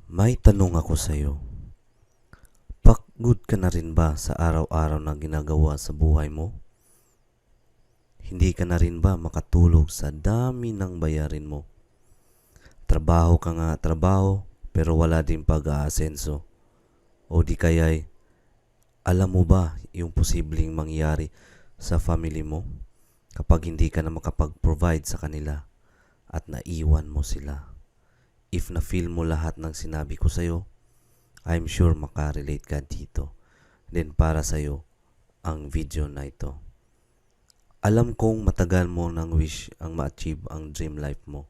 May tanong ako sa'yo. Pagod ka na rin ba sa araw-araw na ginagawa sa buhay mo? Hindi ka na rin ba makatulog sa dami ng bayarin mo? Trabaho ka nga trabaho pero wala din pag-aasenso. O di kaya'y alam mo ba yung posibleng mangyari sa family mo kapag hindi ka na makapag-provide sa kanila at naiwan mo sila? If na-feel mo lahat ng sinabi ko sa'yo, I'm sure makarelate ka dito. Then para sa'yo ang video na ito. Alam kong matagal mo nang wish ang ma-achieve ang dream life mo.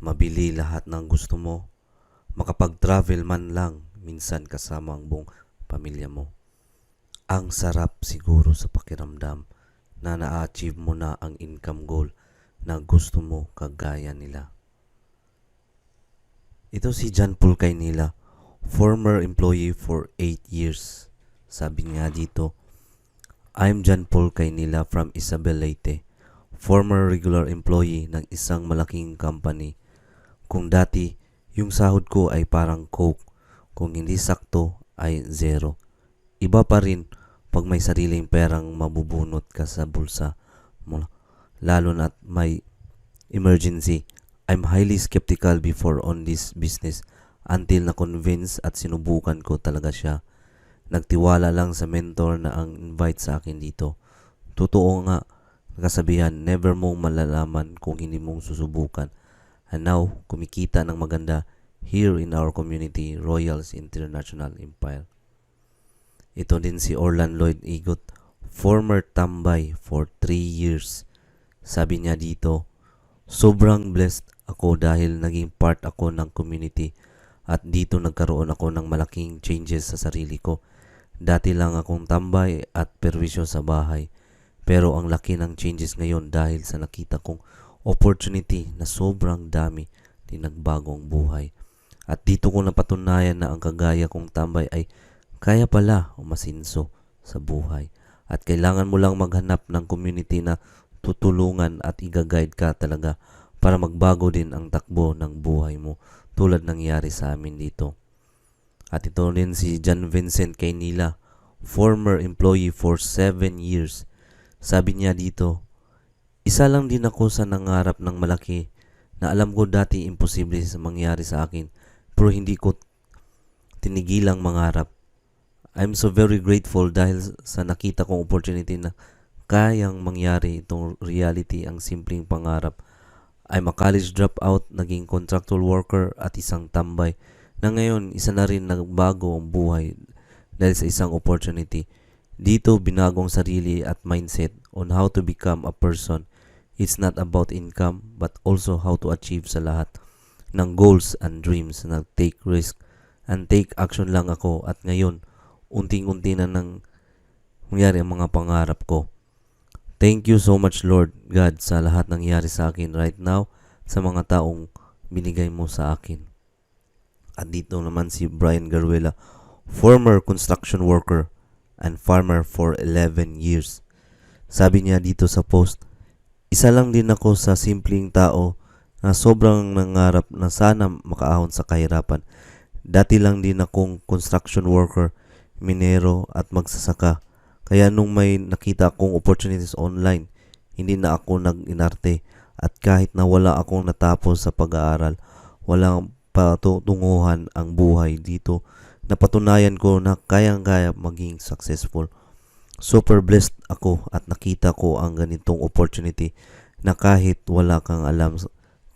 Mabili lahat ng gusto mo. Makapag-travel man lang minsan kasama ang buong pamilya mo. Ang sarap siguro sa pakiramdam na na-achieve mo na ang income goal na gusto mo kagaya nila. Ito si John Paul Kaynila, former employee for 8 years. Sabi nga dito, I'm John Paul Kaynila from Isabel Leyte, former regular employee ng isang malaking company. Kung dati, yung sahod ko ay parang Coke, kung hindi sakto ay zero. Iba pa rin pag may sariling perang mabubunot ka sa bulsa mo, lalo na't may emergency. I'm highly skeptical before on this business until na-convince at sinubukan ko talaga siya. Nagtiwala lang sa mentor na ang invite sa akin dito. Totoo nga, kasabihan, never mong malalaman kung hindi mong susubukan. And now, kumikita ng maganda here in our community, Royals International Empire. Ito din si Orlan Lloyd Igot, former tambay for 3 years. Sabi niya dito, sobrang blessed ako dahil naging part ako ng community at dito nagkaroon ako ng malaking changes sa sarili ko. Dati lang akong tambay at perwisyo sa bahay. Pero ang laki ng changes ngayon dahil sa nakita kong opportunity na sobrang dami din nagbagong buhay. At dito ko napatunayan na ang kagaya kong tambay ay kaya pala umasinso sa buhay. At kailangan mo lang maghanap ng community na tutulungan at i-guide ka talaga para magbago din ang takbo ng buhay mo tulad nangyari sa amin dito. At ito rin si John Vincent Kaynila, former employee for 7 years. Sabi niya dito, isa lang din ako sa nangarap ng malaki na alam ko dati imposible sa mangyari sa akin pero hindi ko tinigilang mangarap. I'm so very grateful dahil sa nakita kong opportunity na kayang mangyari itong reality ang simpleng pangarap. I'm a college dropout, naging contractual worker at isang tambay na ngayon isa na rin nagbago ang buhay dahil sa isang opportunity. Dito binagong sarili at mindset on how to become a person. It's not about income but also how to achieve sa lahat ng goals and dreams na take risk and take action lang ako at ngayon unting-unti na nang mangyari ang mga pangarap ko. Thank you so much Lord God sa lahat ng nangyari sa akin right now, sa mga taong binigay mo sa akin. At dito naman si Brian Garuela, former construction worker and farmer for 11 years. Sabi niya dito sa post, isa lang din ako sa simpleng tao na sobrang nangarap na sana makaahon sa kahirapan. Dati lang din akong construction worker, minero at magsasaka. Kaya nung may nakita akong opportunities online, hindi na ako nag-inarte at kahit na wala akong natapos sa pag-aaral, walang patunguhan ang buhay dito, napatunayan ko na kayang-kaya maging successful. Super blessed ako at nakita ko ang ganitong opportunity na kahit wala kang alam,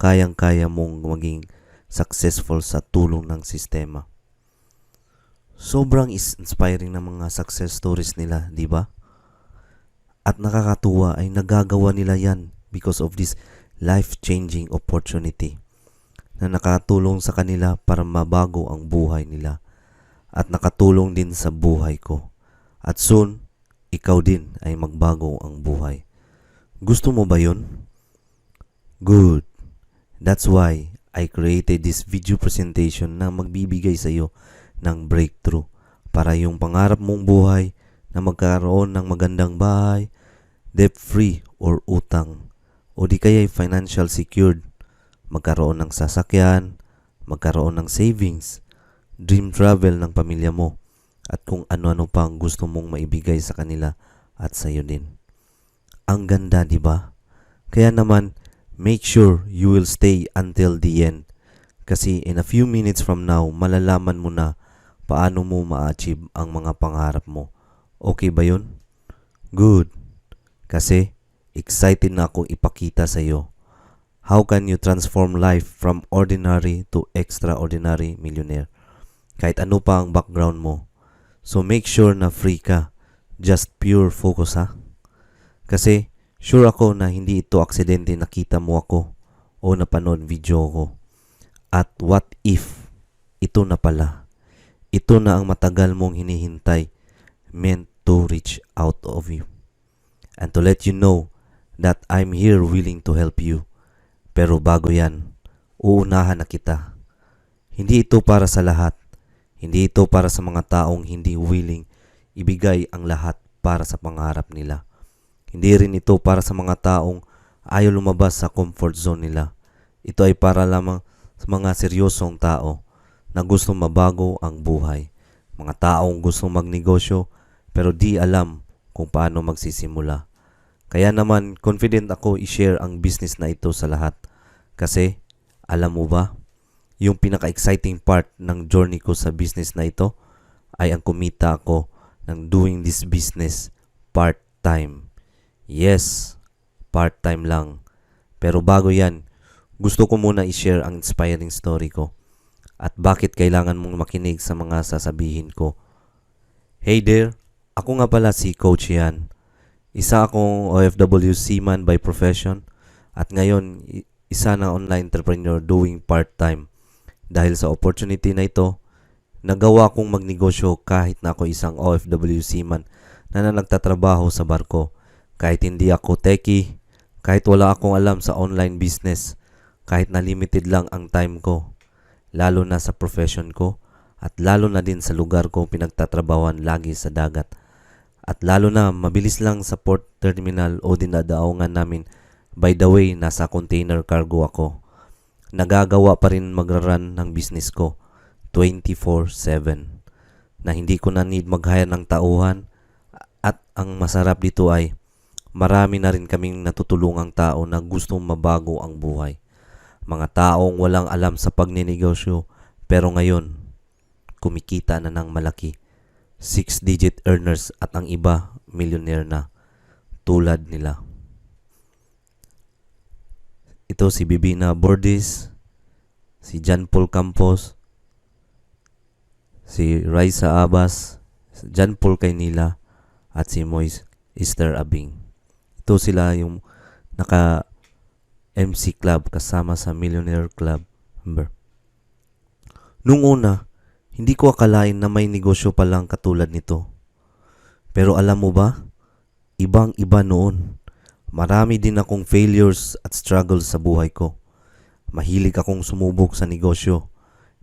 kayang-kaya mong maging successful sa tulong ng sistema. Sobrang inspiring na mga success stories nila, di ba? At nakakatuwa ay nagagawa nila yan because of this life-changing opportunity na nakatulong sa kanila para mabago ang buhay nila at nakatulong din sa buhay ko. At soon, ikaw din ay magbago ang buhay. Gusto mo ba yun? Good. That's why I created this video presentation na magbibigay sa iyo ng breakthrough para yung pangarap mong buhay na magkaroon ng magandang bahay, debt-free or utang, o di kaya financial secured, magkaroon ng sasakyan, magkaroon ng savings, dream travel ng pamilya mo, at kung ano-ano pang gusto mong maibigay sa kanila at sa iyo din. Ang ganda, di ba? Kaya naman, make sure you will stay until the end. Kasi in a few minutes from now, malalaman mo na paano mo ma-achieve ang mga pangarap mo. Okay ba yun? Good. Kasi excited na akong ipakita sa iyo. How can you transform life from ordinary to extraordinary millionaire? Kahit ano pa ang background mo. So make sure na free ka. Just pure focus, ha? Kasi sure ako na hindi ito aksidente nakita mo ako o napanood video ko. At what if ito na pala? Ito na ang matagal mong hinihintay, meant to reach out of you. And to let you know that I'm here willing to help you. Pero bago yan, uunahan na kita. Hindi ito para sa lahat. Hindi ito para sa mga taong hindi willing ibigay ang lahat para sa pangarap nila. Hindi rin ito para sa mga taong ayaw lumabas sa comfort zone nila. Ito ay para lamang sa mga seryosong tao na gustong mabago ang buhay. Mga taong gustong magnegosyo pero di alam kung paano magsisimula. Kaya naman confident ako i-share ang business na ito sa lahat. Kasi alam mo ba, yung pinaka-exciting part ng journey ko sa business na ito ay ang kumita ako ng doing this business part-time. Yes, part-time lang. Pero bago yan, gusto ko muna i-share ang inspiring story ko at bakit kailangan mong makinig sa mga sasabihin ko. Hey there, ako nga pala si Coach Yan. Isa akong OFW seaman by profession at ngayon isa na online entrepreneur doing part-time. Dahil sa opportunity na ito, nagawa kong magnegosyo kahit na ako isang OFW seaman na nagtatrabaho sa barko. Kahit hindi ako techie, kahit wala akong alam sa online business, kahit na limited lang ang time ko, lalo na sa profession ko, at lalo na din sa lugar ko pinagtatrabawan lagi sa dagat. At lalo na mabilis lang sa port terminal o dinadaongan namin. By the way, nasa container cargo ako. Nagagawa pa rin magra-run ng business ko 24/7 na hindi ko na need mag-hire ng tauhan. At ang masarap dito ay marami na rin kaming natutulungang tao na gustong mabago ang buhay. Mga taong walang alam sa pagninegosyo pero ngayon kumikita na ng malaki. 6-digit earners at ang iba millionaire na tulad nila. Ito si Bibina Bordis, si John Paul Campos, si Raisa Abbas, si John Paul Kaynila at si Moise Esther Abing. Ito sila yung naka MC Club kasama sa Millionaire Club member. Nung una, hindi ko akalain na may negosyo palang katulad nito. Pero alam mo ba, ibang-iba noon. Marami din akong failures at struggles sa buhay ko. Mahilig akong sumubok sa negosyo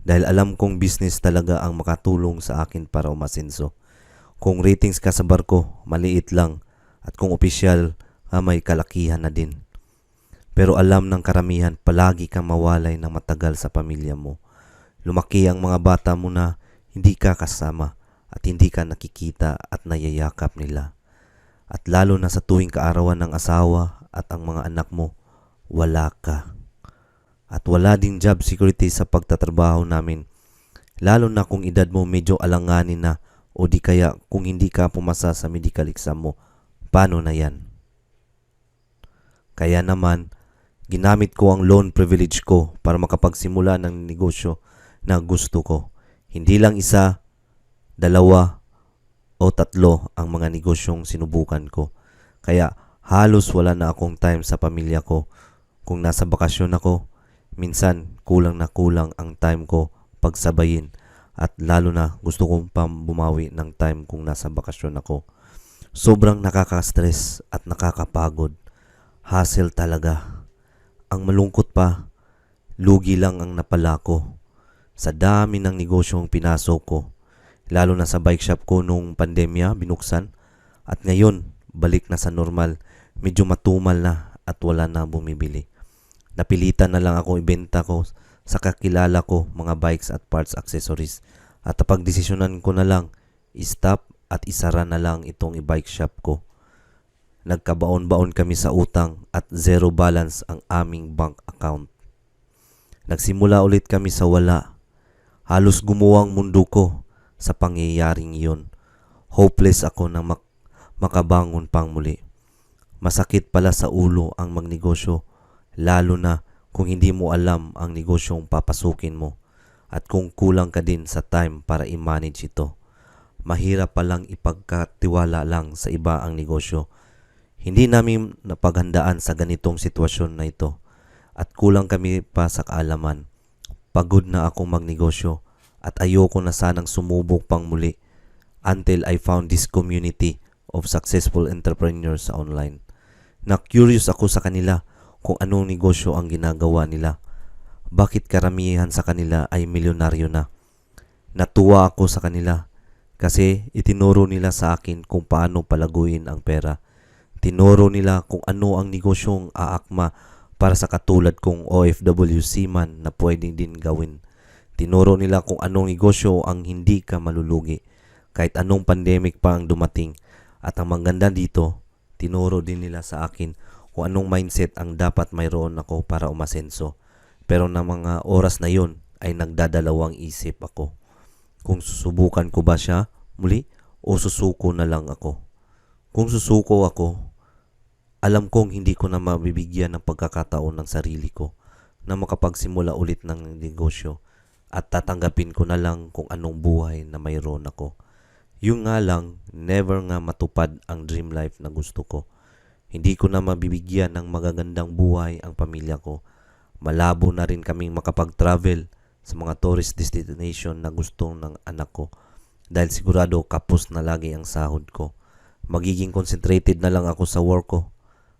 dahil alam kong business talaga ang makatulong sa akin para umasenso. Kung ratings ka sa barko, maliit lang at kung opisyal, may kalakihan na din. Pero alam ng karamihan, palagi kang mawalay ng matagal sa pamilya mo. Lumaki ang mga bata mo na hindi ka kasama at hindi ka nakikita at nayayakap nila. At lalo na sa tuwing kaarawan ng asawa at ang mga anak mo, wala ka. At wala ding job security sa pagtatrabaho namin. Lalo na kung edad mo medyo alanganin na o di kaya kung hindi ka pumasa sa medical exam mo, paano na yan? Kaya naman, ginamit ko ang loan privilege ko para makapagsimula ng negosyo na gusto ko. Hindi lang isa, dalawa, o 3 ang mga negosyong sinubukan ko. Kaya halos wala na akong time sa pamilya ko. Kung nasa bakasyon ako, minsan kulang na kulang ang time ko pagsabayin. At lalo na gusto kong bumawi ng time kung nasa bakasyon ako. Sobrang nakaka-stress at nakakapagod. Hassle talaga. Ang malungkot pa, lugi lang ang napala ko sa dami ng negosyong pinasok ko. Lalo na sa bike shop ko nung pandemya binuksan at ngayon balik na sa normal, medyo matumal na at wala na bumibili. Napilitan na lang ako ibenta ko sa kakilala ko mga bikes at parts accessories At napagdesisyonan ko na lang, i-stop at isara na lang itong i-bike shop ko. Nagkabaon-baon kami sa utang at zero balance ang aming bank account. Nagsimula ulit kami sa wala. Halos gumuwang mundo ko sa pangyayaring iyon. Hopeless ako na makabangon pang muli. Masakit pala sa ulo ang magnegosyo, lalo na kung hindi mo alam ang negosyong papasukin mo at kung kulang ka din sa time para i-manage ito. Mahirap palang ipagkatiwala lang sa iba ang negosyo. Hindi namin napaghandaan sa ganitong sitwasyon na ito at kulang kami pa sa kaalaman. Pagod na akong magnegosyo at ayoko na sanang sumubok pang muli until I found this community of successful entrepreneurs sa online. Na-curious ako sa kanila kung anong negosyo ang ginagawa nila. Bakit karamihan sa kanila ay milyonaryo na? Natuwa ako sa kanila kasi itinuro nila sa akin kung paano palaguin ang pera. Tinuro nila kung ano ang negosyong aakma para sa katulad kong OFW seaman na pwedeng din gawin. Tinuro nila kung anong negosyo ang hindi ka malulugi kahit anong pandemic pa ang dumating. At ang maganda dito, tinuro din nila sa akin kung anong mindset ang dapat mayroon ako para umasenso. Pero na mga oras na yon ay nagdadalawang isip ako kung susubukan ko ba siya muli o susuko na lang ako. Kung susuko ako, alam kong hindi ko na mabibigyan ng pagkakataon ng sarili ko na makapagsimula ulit ng negosyo at tatanggapin ko na lang kung anong buhay na mayroon ako. Yung nga lang, never nga matupad ang dream life na gusto ko. Hindi ko na mabibigyan ng magagandang buhay ang pamilya ko. Malabo na rin kaming makapag-travel sa mga tourist destination na gusto ng anak ko dahil sigurado kapos na lagi ang sahod ko. Magiging concentrated na lang ako sa work ko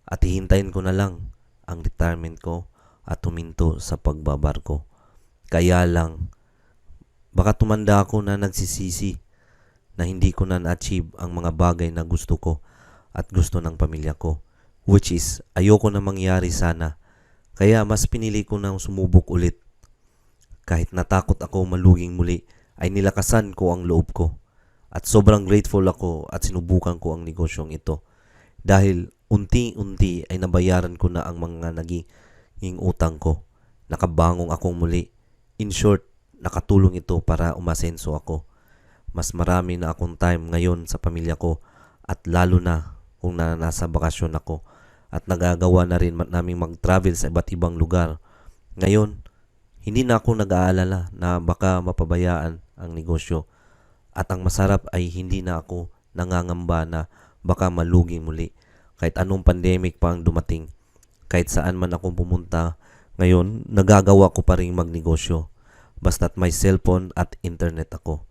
at hihintayin ko na lang ang retirement ko at huminto sa pagbabar ko. Kaya lang, baka tumanda ako na nagsisisi na hindi ko na na-achieve ang mga bagay na gusto ko at gusto ng pamilya ko, which is ayoko na mangyari sana. Kaya mas pinili ko nang sumubok ulit. Kahit natakot ako maluging muli, ay nilakasan ko ang loob ko. At sobrang grateful ako at sinubukan ko ang negosyong ito. Dahil unti-unti ay nabayaran ko na ang mga naging utang ko. Nakabangong akong muli. In short, nakatulong ito para umasenso ako. Mas marami na akong time ngayon sa pamilya ko at lalo na kung nasa bakasyon ako. At nagagawa na rin namin mag-travel sa iba't ibang lugar. Ngayon, hindi na ako nag-aalala na baka mapabayaan ang negosyo. At ang masarap ay hindi na ako nangangamba na baka malugi muli. Kahit anong pandemic pa ang dumating. Kahit saan man akong pumunta, ngayon nagagawa ko pa rin magnegosyo. Basta't may cellphone at internet ako.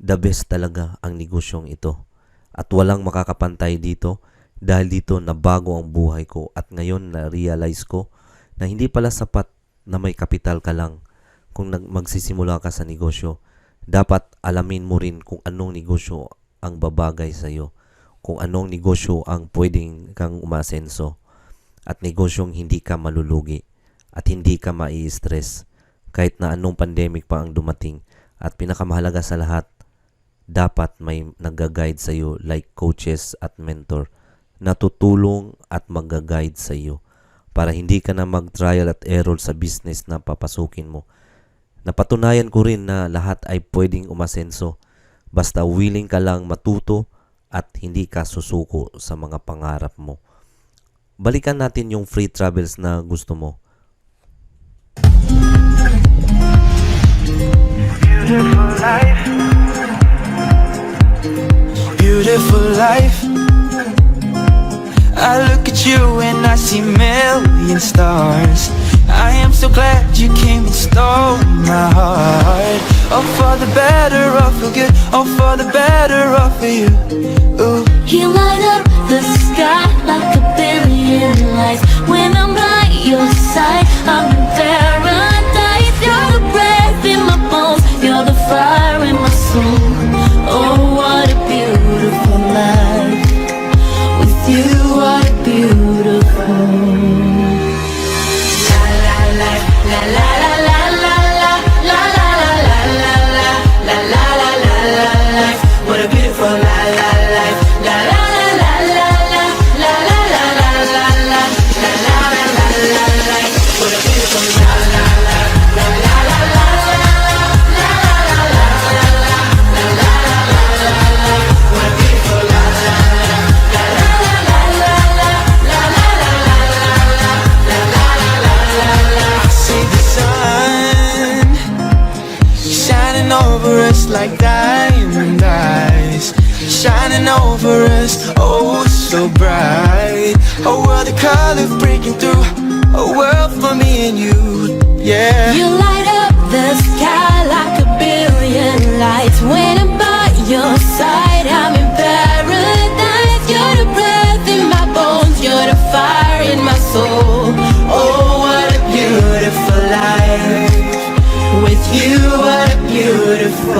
The best talaga ang negosyong ito. At walang makakapantay dito. Dahil dito nabago ang buhay ko at ngayon na-realize ko na hindi pala sapat na may kapital ka lang kung magsisimula ka sa negosyo. Dapat alamin mo rin kung anong negosyo ang babagay sa iyo, kung anong negosyo ang pwedeng kang umasenso at negosyong hindi ka malulugi at hindi ka mai-stress kahit na anong pandemic pa ang dumating. At pinakamahalaga sa lahat, dapat may nag-guide sa iyo like coaches at mentor na tutulong at mag-guide sa iyo para hindi ka na mag-trial at error sa business na papasukin mo. Napatunayan ko rin na lahat ay pwedeng umasenso basta willing ka lang matuto at hindi ka susuko sa mga pangarap mo. Balikan natin yung free travels na gusto mo. Beautiful life. Beautiful life. I look at you and I see million stars. I am so glad you came and stole my heart. Oh, for the better or for good. Oh, for the better or for you. Ooh. You light up the sky like a billion lights. When I'm by your side, I'm in paradise. You're the breath in my bones. You're the fire in my soul. Oh, what a beautiful life. With you, what a beautiful. La la la la la la la la la la la la la la la. Shining over us like diamond eyes, shining over us, oh so bright. A world of color breaking through, a world for me and you, yeah. You light up the sky like a billion lights. When I'm by your side, I'm in paradise. You're the breath in my bones, you're the fire in my soul. Oh, what a beautiful life. With you, what a beautiful.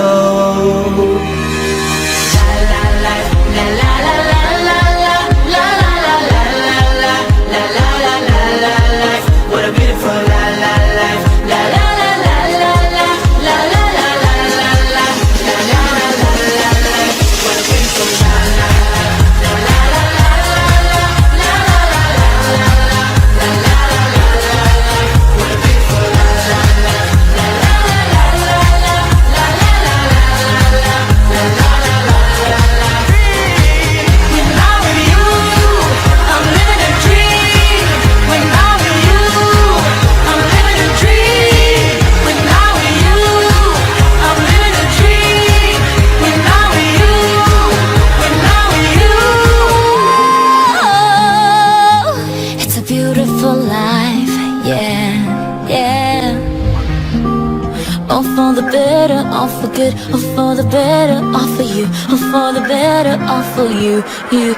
La la la la la la la la la la la la la la la la la la. What a beautiful la la life. La la la la la la la la la la la la la la la la la. What a beautiful la la la la la la la la la la la la la la la. What a beautiful la la la la la la la la la la la la la. When I'm with you, I'm living a dream. When I'm with you, I'm living a dream. When I'm with you, I'm living a dream. When I'm with you, when I'm with you. Oh, it's a beautiful life, yeah, yeah. All for the better, all for good, all for the better, all for you, all for the better, all for you, you.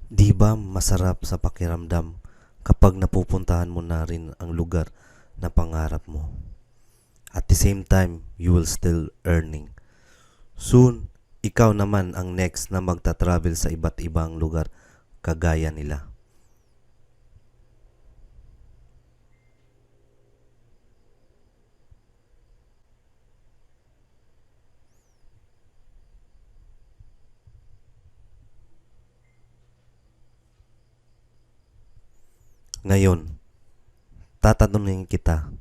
Di ba masarap sa pakiramdam kapag napupuntahan mo na rin ang lugar na pangarap mo? At the same time, you will still earning. Soon, ikaw naman ang next na magta-travel sa iba't ibang lugar kagaya nila. Ngayon, tatanungin kita,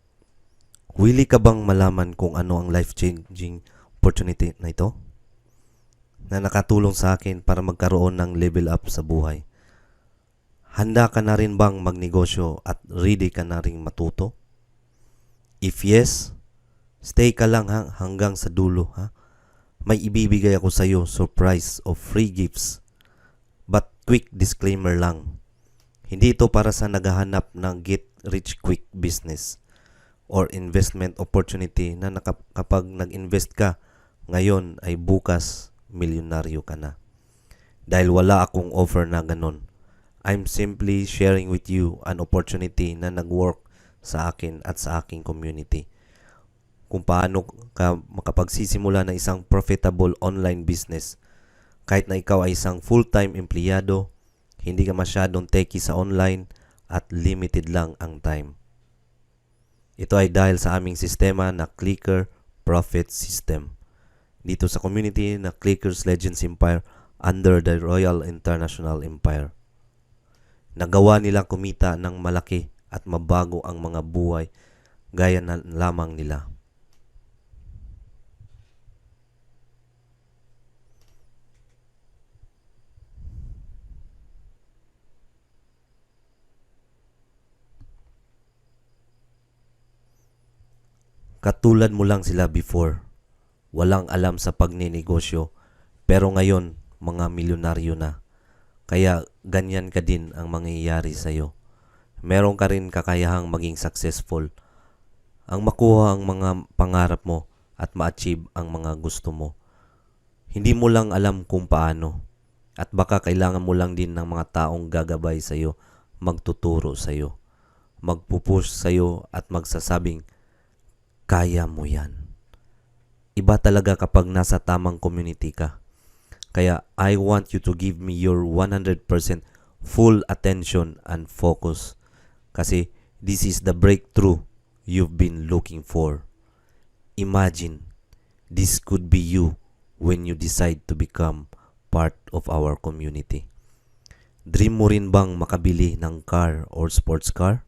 willing ka bang malaman kung ano ang life-changing opportunity na ito? Na nakatulong sa akin para magkaroon ng level up sa buhay. Handa ka na rin bang magnegosyo at ready ka na rin matuto? If yes, stay ka lang hanggang sa dulo ha. May ibibigay ako sa iyo surprise of free gifts. But quick disclaimer lang. Hindi ito para sa naghahanap ng get rich quick business or investment opportunity na kapag nag-invest ka ngayon ay bukas milyonaryo ka na. Dahil wala akong offer na ganun. I'm simply sharing with you an opportunity na nag-work sa akin at sa aking community. Kung paano ka makapagsisimula ng isang profitable online business kahit na ikaw ay isang full-time empleyado, hindi ka masyadong techie sa online at limited lang ang time. Ito ay dahil sa aming sistema na Clicker Profit System. Dito sa community na Clickers Legends Empire under the Royal International Empire. Nagawa nila kumita ng malaki at mabago ang mga buhay gaya na lamang nila. Katulad mo lang sila before, walang alam sa pagninegosyo, pero ngayon mga milyonaryo na. Kaya ganyan ka din ang mangyayari sa'yo. Meron ka rin kakayahang maging successful, ang makuha ang mga pangarap mo at ma-achieve ang mga gusto mo. Hindi mo lang alam kung paano at baka kailangan mo lang din ng mga taong gagabay sa'yo, magtuturo sa'yo, magpupush sa'yo at magsasabing, kaya mo yan. Iba talaga kapag nasa tamang community ka. Kaya I want you to give me your 100% full attention and focus. Kasi this is the breakthrough you've been looking for. Imagine, this could be you when you decide to become part of our community. Dream mo rin bang makabili ng car or sports car?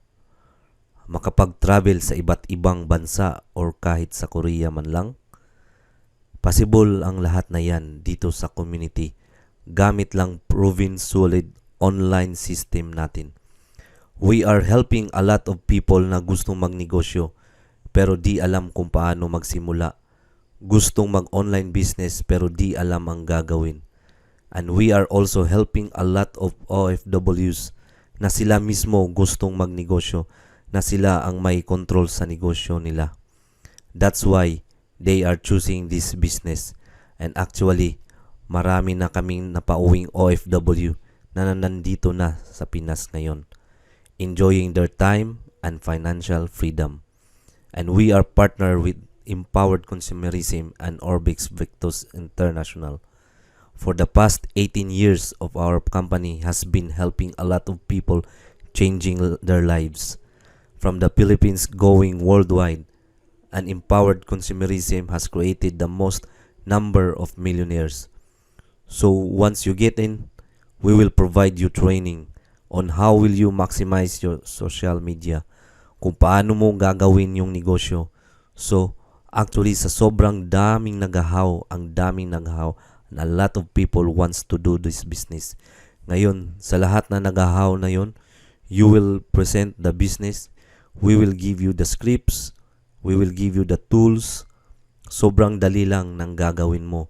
Makapag-travel sa iba't ibang bansa or kahit sa Korea man lang? Possible ang lahat na yan dito sa community gamit lang proven solid online system natin. We are helping a lot of people na gustong magnegosyo pero di alam kung paano magsimula. Gustong mag-online business pero di alam ang gagawin. And we are also helping a lot of OFWs na sila mismo gustong magnegosyo, na sila ang may control sa negosyo nila. That's why they are choosing this business. And actually, marami na kaming napauwing OFW na nandito na sa Pinas ngayon, enjoying their time and financial freedom. And we are partnered with Empowered Consumerism and Orbix Victus International. For the past 18 years of our company has been helping a lot of people changing their lives. From the Philippines going worldwide, and Empowered Consumerism has created the most number of millionaires. So once you get in, we will provide you training on how will you maximize your social media, kung paano mo gagawin yung negosyo. So actually sa sobrang daming naghahaw, and a lot of people wants to do this business. Ngayon, sa lahat na naghahaw na yon, you will present the business. We will give you the scripts. We will give you the tools. Sobrang dali lang ng gagawin mo.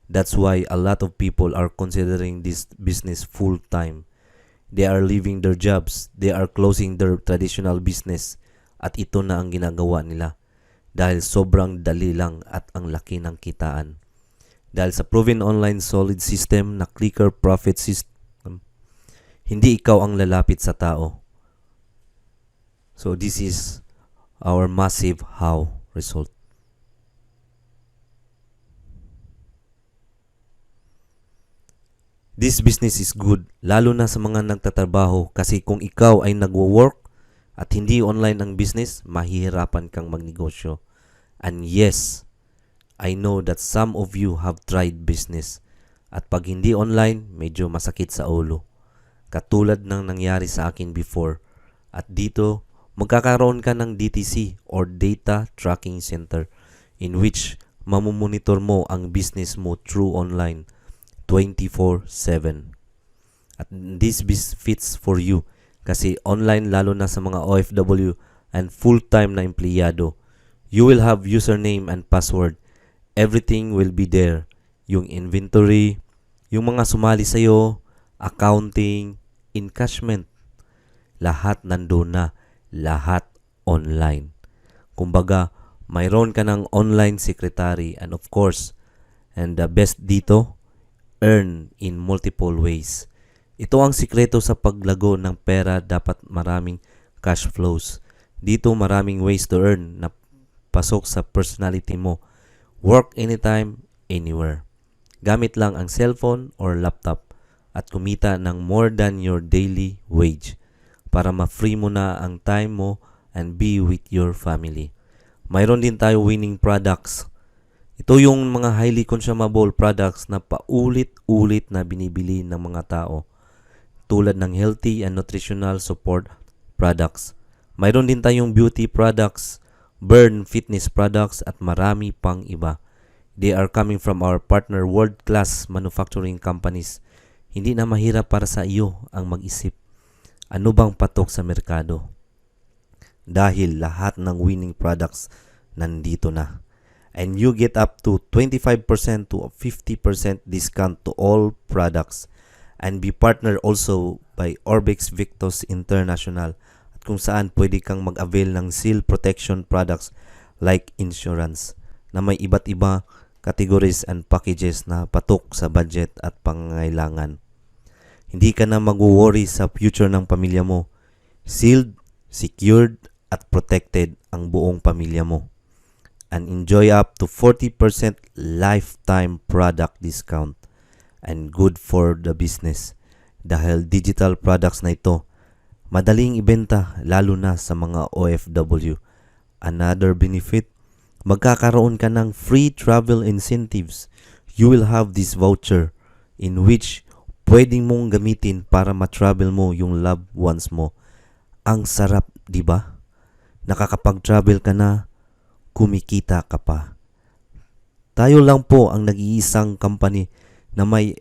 That's why a lot of people are considering this business full-time. They are leaving their jobs. They are closing their traditional business. At ito na ang ginagawa nila. Dahil sobrang dali lang at ang laki ng kitaan. Dahil sa proven online solid system na clicker profit system, hindi ikaw ang lalapit sa tao. So this is our massive how result. This business is good, lalo na sa mga nagtatrabaho, kasi kung ikaw ay nagwo-work at hindi online ang business, mahihirapan kang magnegosyo. And yes, I know that some of you have tried business at pag hindi online, medyo masakit sa ulo. Katulad ng nangyari sa akin before. At dito, magkakaroon ka ng DTC or Data Tracking Center in which mamumonitor mo ang business mo through online 24/7. At this fits for you kasi online lalo na sa mga OFW and full-time na empleyado. You will have username and password. Everything will be there. Yung inventory, yung mga sumali sa'yo, accounting, encashment. Lahat nandun na. Lahat online. Kumbaga, mayroon ka ng online secretary and of course, and the best dito, earn in multiple ways. Ito ang sikreto sa paglago ng pera, dapat maraming cash flows. Dito maraming ways to earn na pasok sa personality mo. Work anytime, anywhere. Gamit lang ang cellphone or laptop at kumita ng more than your daily wage para ma-free mo na ang time mo and be with your family. Mayroon din tayo winning products. Ito yung mga highly consumable products na paulit-ulit na binibili ng mga tao, tulad ng healthy and nutritional support products. Mayroon din tayong beauty products, burn fitness products at marami pang iba. They are coming from our partner world-class manufacturing companies. Hindi na mahirap para sa iyo ang mag-isip. Ano bang patok sa merkado? Dahil lahat ng winning products nandito na. And you get up to 25% to 50% discount to all products. And be partnered also by Orbix Victus International, at kung saan pwede kang mag-avail ng seal protection products like insurance na may iba't iba categories and packages na patok sa budget at pangangailangan. Hindi ka na mag-worry sa future ng pamilya mo. Sealed, secured, at protected ang buong pamilya mo. And enjoy up to 40% lifetime product discount. And good for the business. Dahil digital products na ito, madaling ibenta lalo na sa mga OFW. Another benefit, magkakaroon ka ng free travel incentives. you will have this voucher in which pwedeng mong gamitin para ma-travel mo yung loved ones mo. Ang sarap, di ba? Nakakapag-travel ka na, kumikita ka pa. Tayo lang po ang nag-iisang company na may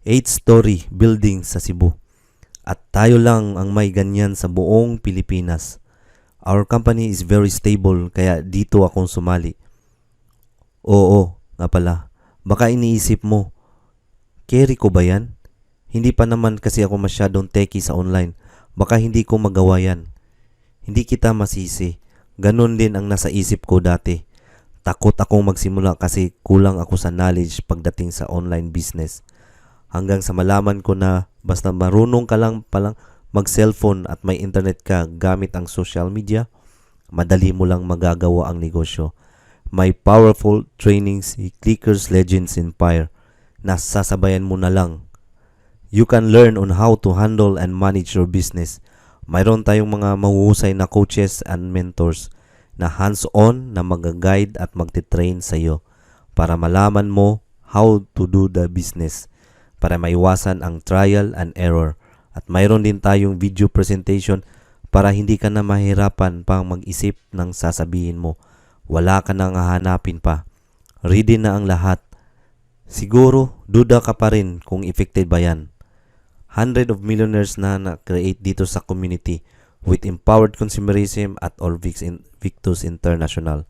8-story building sa Cebu. At tayo lang ang may ganyan sa buong Pilipinas. Our company is very stable kaya dito akong sumali. Oo, nga pala. Baka iniisip mo, carry ko ba yan? Hindi pa naman kasi ako masyadong techie sa online. Baka hindi ko magawa yan. Hindi kita masisi. Ganon din ang nasa isip ko dati. Takot akong magsimula kasi kulang ako sa knowledge pagdating sa online business. Hanggang sa malaman ko na basta marunong ka lang palang mag-cellphone at may internet ka gamit ang social media, madali mo lang magagawa ang negosyo. May powerful trainings si Clickers Legends Empire na sasabayan mo na lang. You can learn on how to handle and manage your business. Mayroon tayong mga mahuhusay na coaches and mentors na hands-on na mag-guide at magtitrain sa iyo para malaman mo how to do the business para maiwasan ang trial and error. At mayroon din tayong video presentation para hindi ka na mahirapan pang mag-isip ng sasabihin mo. Wala ka nang hahanapin pa. Ready na ang lahat. Siguro, duda ka pa rin kung effective ba yan. 100 of millionaires na create dito sa community with empowered consumerism at Victus International.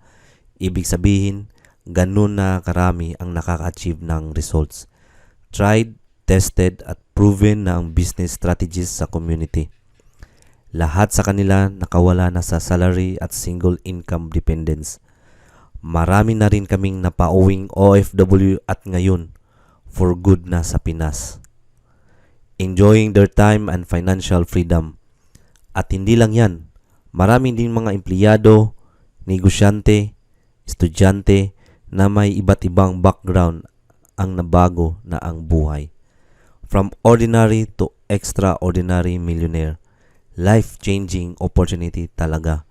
Ibig sabihin, ganun na karami ang nakaka-achieve ng results. Tried, tested at proven na ang business strategies sa community. Lahat sa kanila nakawala na sa salary at single income dependence. Marami na rin kaming napauwing OFW at ngayon for good na sa Pinas. Enjoying their time and financial freedom. At hindi lang yan, marami din mga empleyado, negosyante, estudyante na may iba't ibang background ang nabago na ang buhay. From ordinary to extraordinary millionaire. Life-changing opportunity talaga.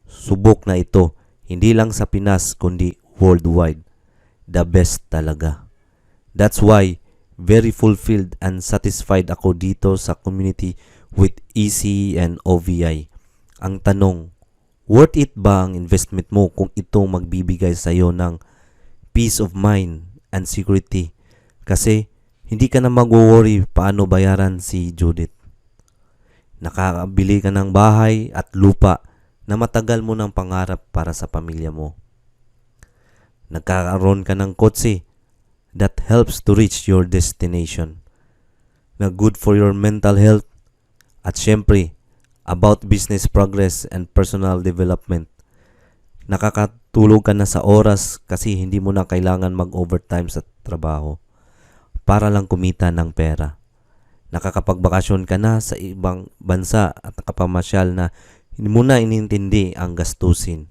Subok na ito, hindi lang sa Pinas kundi worldwide. The best talaga. That's why very fulfilled and satisfied ako dito sa community with EC and OVI. Ang tanong, worth it ba ang investment mo kung ito magbibigay sa iyo ng peace of mind and security? Kasi hindi ka na mag-worry paano bayaran si Judith. Nakakabili ka ng bahay at lupa na matagal mo ng pangarap para sa pamilya mo. Nagkakaroon ka ng kotse that helps to reach your destination. Na good for your mental health at syempre about business progress and personal development. Nakakatulog ka na sa oras kasi hindi mo na kailangan mag-overtime sa trabaho para lang kumita ng pera. Nakakapagbakasyon ka na sa ibang bansa at nakapamasyal na hindi mo na inintindi ang gastusin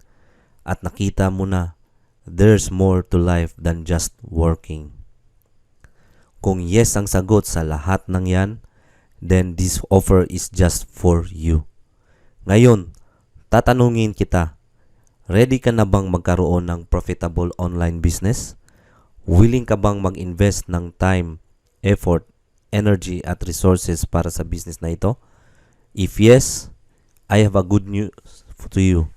at nakita mo na there's more to life than just working. Kung yes ang sagot sa lahat ng yan, then this offer is just for you. Ngayon, tatanungin kita, ready ka na bang magkaroon ng profitable online business? Willing ka bang mag-invest ng time, effort, energy at resources para sa business na ito? If yes, I have a good news to you.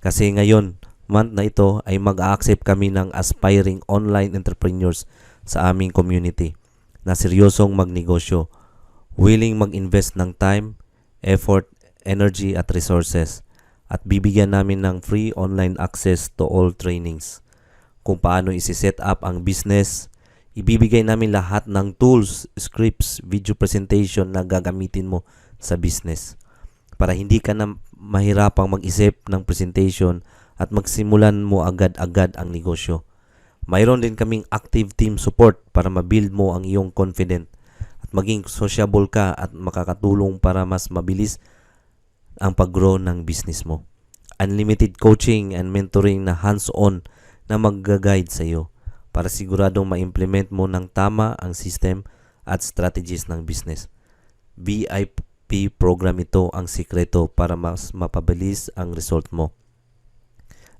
Kasi ngayon, month na ito ay mag-a-accept kami ng aspiring online entrepreneurs sa aming community na seryosong magnegosyo, willing mag-invest ng time, effort, energy at resources at bibigyan namin ng free online access to all trainings. Kung paano isi-set up ang business, ibibigay namin lahat ng tools, scripts, video presentation na gagamitin mo sa business para hindi ka na mahirapang mag-isip ng presentation at magsimulan mo agad-agad ang negosyo. Mayroon din kaming active team support para ma-build mo ang iyong confident at maging sociable ka at makakatulong para mas mabilis ang pag-grow ng business mo. Unlimited coaching and mentoring na hands-on na mag-guide sa iyo para siguradong ma-implement mo ng tama ang system at strategies ng business. VIP program ito ang sikreto para mas mapabilis ang result mo.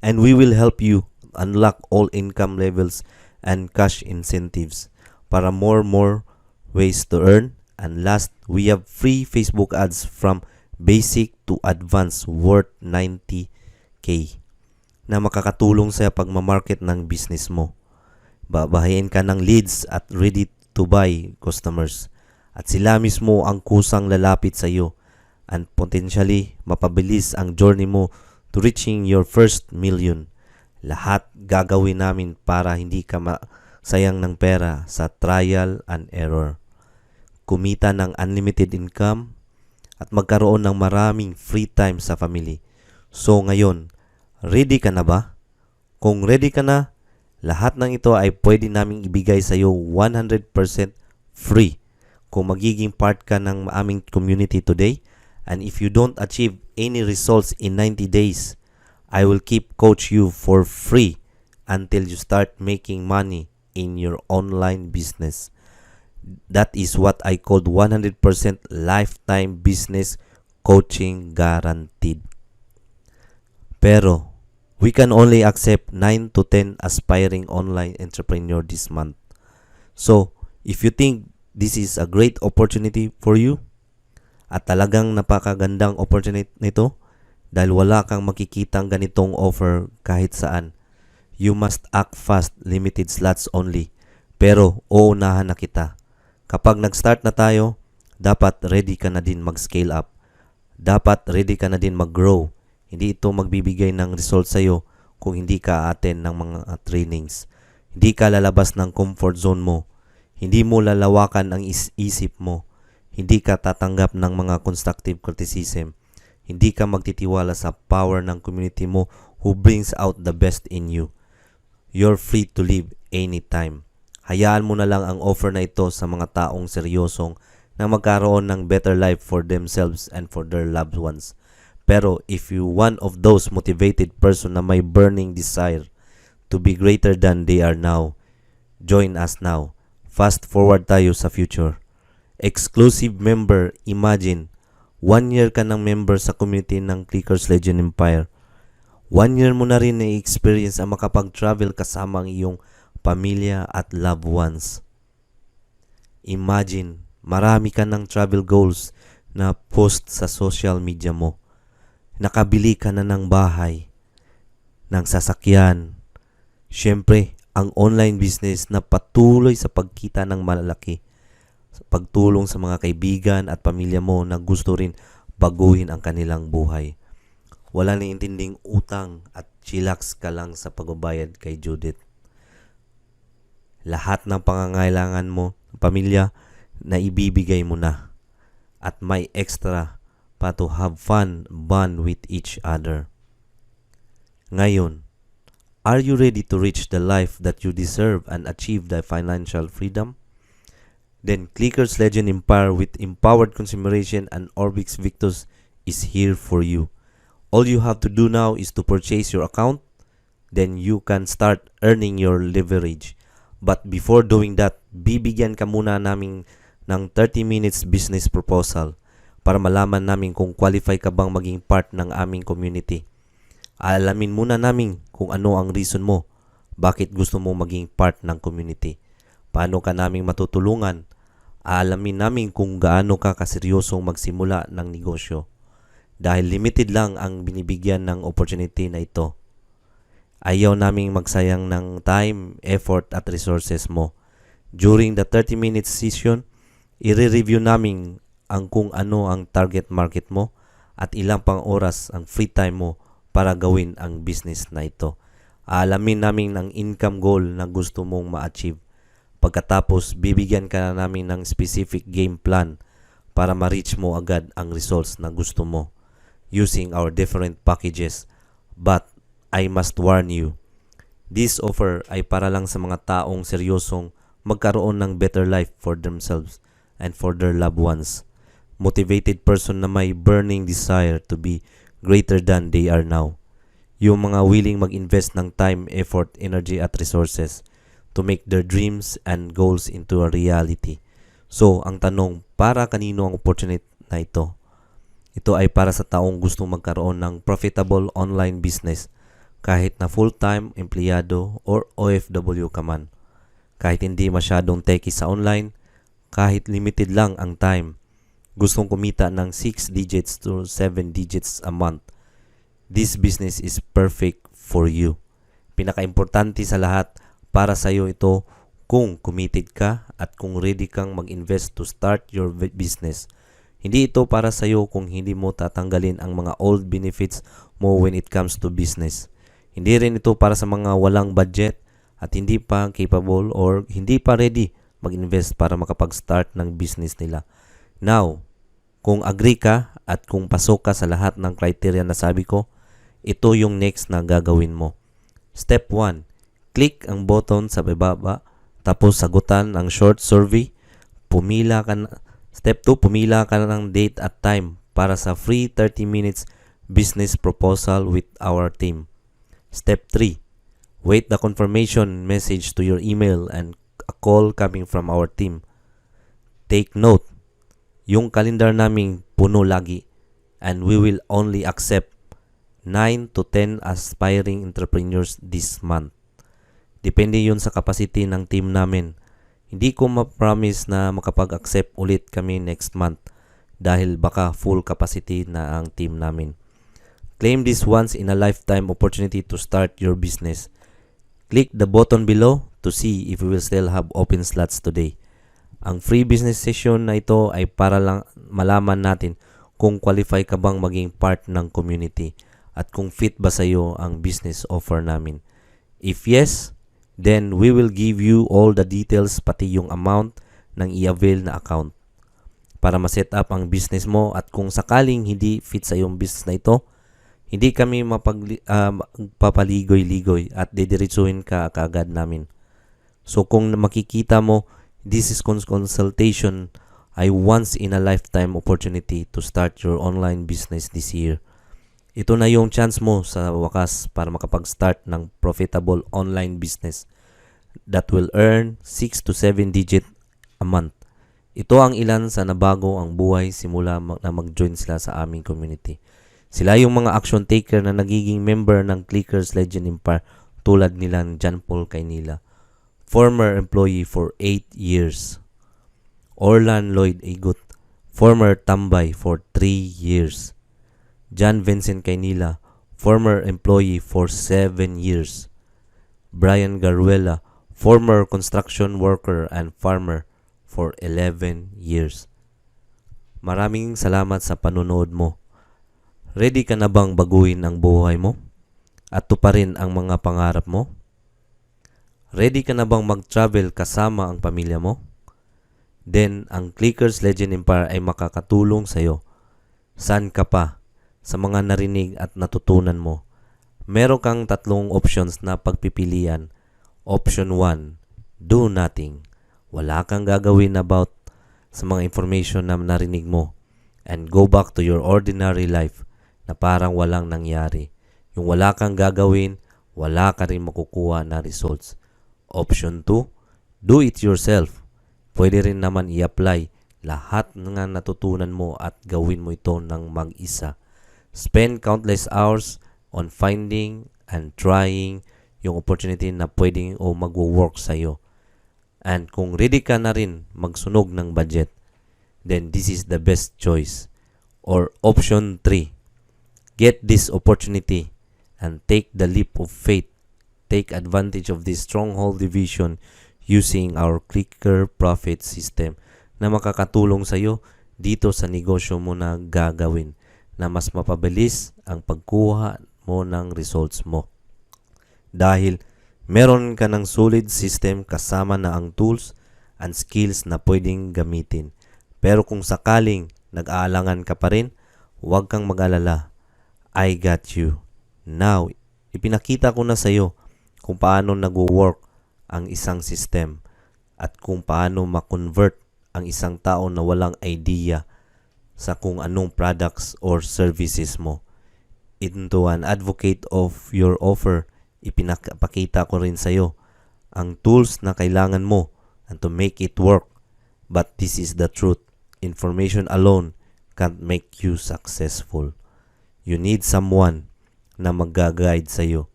And we will help you unlock all income levels and cash incentives para more ways to earn. And last, we have free Facebook ads from basic to advanced worth 90k na makakatulong sa pagmamarket ng business mo. Babahayin ka ng leads at ready to buy customers. At sila mismo ang kusang lalapit sa iyo and potentially mapabilis ang journey mo to reaching your first million. Lahat gagawin namin para hindi ka sayang ng pera sa trial and error. Kumita ng unlimited income at magkaroon ng maraming free time sa family. So ngayon, ready ka na ba? Kung ready ka na, lahat ng ito ay pwede naming ibigay sa iyo 100% free kung magiging part ka ng aming community today. And if you don't achieve any results in 90 days, I will keep coach you for free until you start making money in your online business. That is what I called 100% lifetime business coaching guaranteed. Pero, we can only accept 9 to 10 aspiring online entrepreneur this month. So, if you think this is a great opportunity for you, at talagang napakagandang opportunity nito, dahil wala kang makikitang ganitong offer kahit saan, you must act fast, limited slots only. Pero, uunahan na kita. Kapag nag-start na tayo, dapat ready ka na din mag-scale up. Dapat ready ka na din mag-grow. Hindi ito magbibigay ng result sa iyo kung hindi ka attend ng mga trainings. Hindi ka lalabas ng comfort zone mo. Hindi mo lalawakan ang isip mo. Hindi ka tatanggap ng mga constructive criticism. Hindi ka magtitiwala sa power ng community mo who brings out the best in you. You're free to leave anytime. Hayaan mo na lang ang offer na ito sa mga taong seryosong na magkaroon ng better life for themselves and for their loved ones. Pero if you one of those motivated person na may burning desire to be greater than they are now, join us now. Fast forward tayo sa future. Exclusive member, imagine, 1 year ka ng member sa community ng Clickers Legend Empire. 1 year mo na rin na-experience ang makapag-travel kasama ang iyong pamilya at loved ones. Imagine, marami ka ng travel goals na post sa social media mo. Nakabili ka na ng bahay, ng sasakyan. Siyempre, ang online business na patuloy sa pagkita ng malaki. Pagtulong sa mga kaibigan at pamilya mo na gusto rin baguhin ang kanilang buhay. Wala nang intinding utang at chillax ka lang sa pagbabayad kay Judith. Lahat ng pangangailangan mo, pamilya, na ibibigay mo na. At may extra pa to have fun, bond with each other. Ngayon, are you ready to reach the life that you deserve and achieve the financial freedom? Then Clickers Legend Empire with Empowered Consumeration and Orbix Victus is here for you. All you have to do now is to purchase your account, then you can start earning your leverage. But before doing that, bibigyan ka muna namin ng 30 minutes business proposal para malaman namin kung qualify ka bang maging part ng aming community. Alamin muna namin kung ano ang reason mo, bakit gusto mo maging part ng community. Paano ka naming matutulungan? Alamin namin kung gaano ka kaseryosong magsimula ng negosyo. Dahil limited lang ang binibigyan ng opportunity na ito. Ayaw naming magsayang ng time, effort at resources mo. During the 30 minutes session, i-review namin ang kung ano ang target market mo at ilang pang oras ang free time mo para gawin ang business na ito. Alamin namin ang income goal na gusto mong ma-achieve. Pagkatapos, bibigyan ka na namin ng specific game plan para ma-reach mo agad ang results na gusto mo using our different packages. But I must warn you, this offer ay para lang sa mga taong seryosong magkaroon ng better life for themselves and for their loved ones. Motivated person na may burning desire to be greater than they are now. Yung mga willing mag-invest ng time, effort, energy at resources to make their dreams and goals into a reality. So, ang tanong, para kanino ang opportunity na ito? Ito ay para sa taong gustong magkaroon ng profitable online business kahit na full-time empleyado or OFW ka man. kahit hindi masyadong techy sa online, kahit limited lang ang time, gustong kumita ng 6 digits to 7 digits a month, this business is perfect for you. Pinaka-importante sa lahat, para sa iyo ito kung committed ka at kung ready kang mag-invest to start your business. Hindi ito para sa iyo kung hindi mo tatanggalin ang mga old benefits mo when it comes to business. Hindi rin ito para sa mga walang budget at hindi pa capable or hindi pa ready mag-invest para makapag-start ng business nila. Now, kung agree ka at kung pasok ka sa lahat ng criteria na sabi ko, ito yung next na gagawin mo. Step 1, click ang button sa baba, tapos sagutan ang short survey. Step 2, pumila ka ng date at time para sa free 30 minutes business proposal with our team. Step 3, wait the confirmation message to your email and a call coming from our team. Take note, yung calendar naming puno lagi and we will only accept 9 to 10 aspiring entrepreneurs this month. Depende yun sa capacity ng team namin. Hindi ko ma-promise na makapag-accept ulit kami next month dahil baka full capacity na ang team namin. Claim this once in a lifetime opportunity to start your business. Click the button below to see if we will still have open slots today. Ang free business session na ito ay para lang malaman natin kung qualify ka bang maging part ng community at kung fit ba sa iyo ang business offer namin. If yes, then we will give you all the details pati yung amount ng i-avail na account para ma-set up ang business mo, at kung sakaling hindi fit sa iyong business na ito, hindi kami papaligoy-ligoy at didiretsuhin ka kaagad namin. So kung makikita mo, this is consultation ay once in a lifetime opportunity to start your online business this year. Ito na yung chance mo sa wakas para makapag-start ng profitable online business that will earn 6 to 7 digit a month. Ito ang ilan sa nabago ang buhay simula na mag-join sila sa aming community. Sila yung mga action taker na nagiging member ng Clickers Legend Empire tulad nila John Paul Kaynila, former employee for 8 years. Orlan Lloyd Igut, former tambay for 3 years. John Vincent Kaynila, former employee for 7 years. Brian Garuela, former construction worker and farmer for 11 years. Maraming salamat sa panonood mo. Ready ka na bang baguhin ang buhay mo at tuparin ang mga pangarap mo? Ready ka na bang mag-travel kasama ang pamilya mo? Then, ang Clickers Legend Empire ay makakatulong sa iyo. Saan ka pa? Sa mga narinig at natutunan mo, meron kang 3 options na pagpipilian. Option 1, do nothing. Wala kang gagawin about sa mga information na narinig mo and go back to your ordinary life na parang walang nangyari. Yung wala kang gagawin, wala ka rin makukuha na results. Option 2, do it yourself. Pwede rin naman i-apply lahat ng natutunan mo at gawin mo ito ng mag-isa. Spend countless hours on finding and trying yung opportunity na pwedeng o magwo-work sa'yo. And kung ready ka na rin magsunog ng budget, then this is the best choice. Or option 3, get this opportunity and take the leap of faith. Take advantage of this stronghold division using our clicker profit system na makakatulong sa iyo dito sa negosyo mo na gagawin na mas mapabilis ang pagkuha mo ng results mo. Dahil meron ka ng solid system kasama na ang tools and skills na pwedeng gamitin. Pero kung sakaling nag-aalangan ka pa rin, huwag kang mag-alala. I got you. Now, ipinakita ko na sa iyo kung paano nag-work ang isang system at kung paano ma-convert ang isang tao na walang idea sa kung anong products or services mo into an advocate of your offer. Ipinakita ko rin sa iyo ang tools na kailangan mo and to make it work. But this is the truth. Information alone can't make you successful. You need someone na mag-guide sa iyo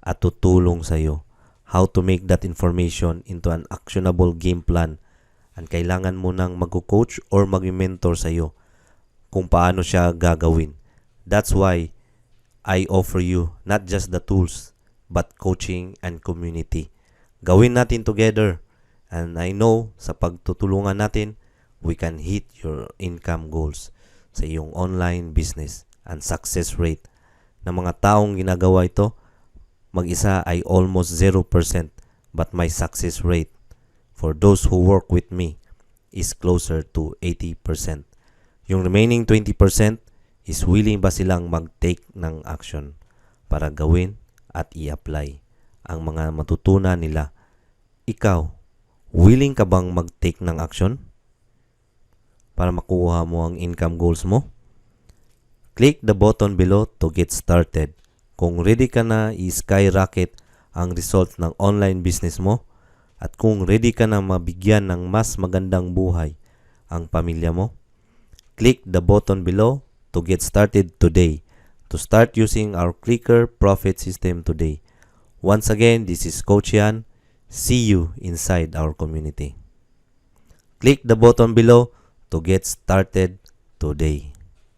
at tutulong sa iyo how to make that information into an actionable game plan. And kailangan mo nang mag-coach or mag-mentor sa'yo kung paano siya gagawin. That's why I offer you not just the tools, but coaching and community. Gawin natin together. And I know sa pagtutulungan natin, we can hit your income goals sa iyong online business and success rate. Ng mga taong ginagawa ito, mag-isa ay almost 0%, but my success rate for those who work with me is closer to 80%. Yung remaining 20% is willing ba silang mag-take ng action para gawin at i-apply ang mga matutunan nila. Ikaw, willing ka bang mag-take ng action para makuha mo ang income goals mo? Click the button below to get started. Kung ready ka na i-skyrocket ang result ng online business mo at kung ready ka na mabigyan ng mas magandang buhay ang pamilya mo, click the button below to get started today. To start using our Clicker Profit System today. Once again, this is Coach Yan. See you inside our community. Click the button below to get started today.